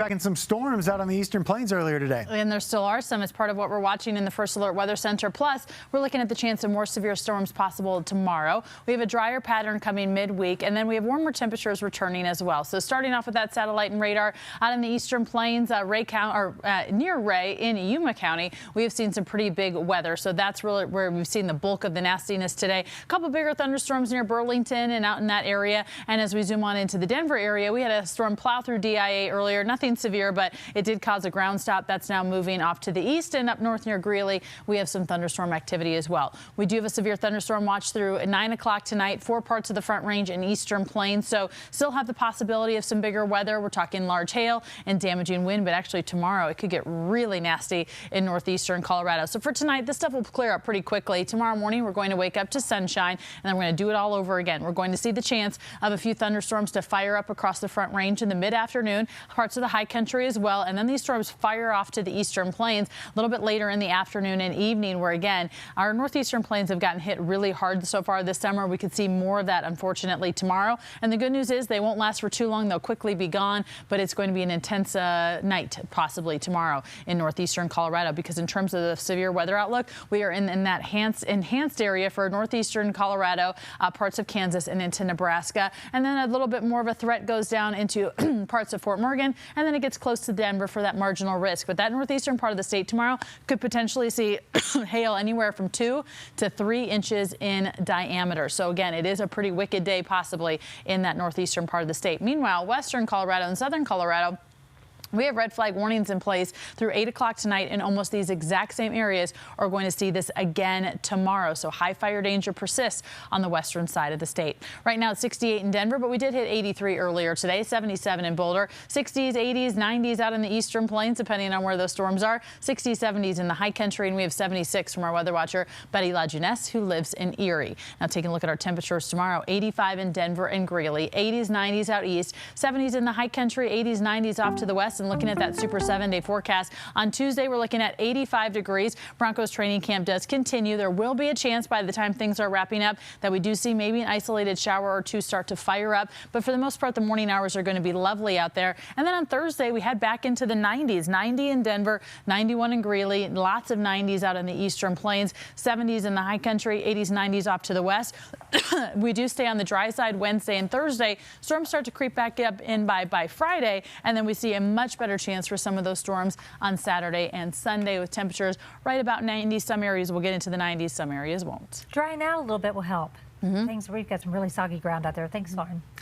Tracking some storms out on the eastern plains earlier today. And there still are some. It's part of what we're watching in the First Alert Weather Center. Plus, we're looking at the chance of more severe storms possible tomorrow. We have a drier pattern coming midweek, and then we have warmer temperatures returning as well. So starting off with that satellite and radar out in the eastern plains, near Ray in Yuma County, we have seen some pretty big weather. So that's really where we've seen the bulk of the nastiness today. A couple bigger thunderstorms near Burlington and out in that area. And as we zoom on into the Denver area, we had a storm plow through DIA earlier. Nothing severe, but it did cause a ground stop. That's now moving off to the east, and up north near Greeley, we have some thunderstorm activity as well. We do have a severe thunderstorm watch through at 9 o'clock tonight, 4 parts of the Front Range and eastern plains. So still have the possibility of some bigger weather. We're talking large hail and damaging wind, but actually tomorrow it could get really nasty in northeastern Colorado. So for tonight, this stuff will clear up pretty quickly. Tomorrow morning, we're going to wake up to sunshine, and then we're going to do it all over again. We're going to see the chance of a few thunderstorms to fire up across the Front Range in the mid-afternoon, parts of the high country as well, and then these storms fire off to the eastern plains a little bit later in the afternoon and evening, where again our northeastern plains have gotten hit really hard so far this summer. We could see more of that unfortunately tomorrow, and the good news is they won't last for too long. They'll quickly be gone, but it's going to be an intense night possibly tomorrow in northeastern Colorado, because in terms of the severe weather outlook, we are in that enhanced area for northeastern Colorado, parts of Kansas and into Nebraska, and then a little bit more of a threat goes down into parts of Fort Morgan, and then it gets close to Denver for that marginal risk. But that northeastern part of the state tomorrow could potentially see hail anywhere from 2 to 3 inches in diameter. So again, it is a pretty wicked day possibly in that northeastern part of the state. Meanwhile, western Colorado and southern Colorado, we have red flag warnings in place through 8 o'clock tonight, and almost these exact same areas are going to see this again tomorrow. So high fire danger persists on the western side of the state. Right now it's 68 in Denver, but we did hit 83 earlier today, 77 in Boulder, 60s, 80s, 90s out in the eastern plains, depending on where those storms are, 60s, 70s in the high country, and we have 76 from our weather watcher, Betty LaJeunesse, who lives in Erie. Now taking a look at our temperatures tomorrow, 85 in Denver and Greeley, 80s, 90s out east, 70s in the high country, 80s, 90s off to the west. And looking at that super 7-day forecast on Tuesday, we're looking at 85 degrees. Broncos training camp does continue. There will be a chance by the time things are wrapping up that we do see maybe an isolated shower or two start to fire up. But for the most part, the morning hours are going to be lovely out there. And then on Thursday, we head back into the 90s, 90 in Denver, 91 in Greeley, lots of 90s out in the eastern plains, 70s in the high country, 80s, 90s off to the west. We do stay on the dry side Wednesday and Thursday. Storms start to creep back up in by Friday, and then we see a much better chance for some of those storms on Saturday and Sunday, with temperatures right about 90. Some areas will get into the 90s, some areas won't. Drying out a little bit will help. We've got some really soggy ground out there. Thanks, Lauren.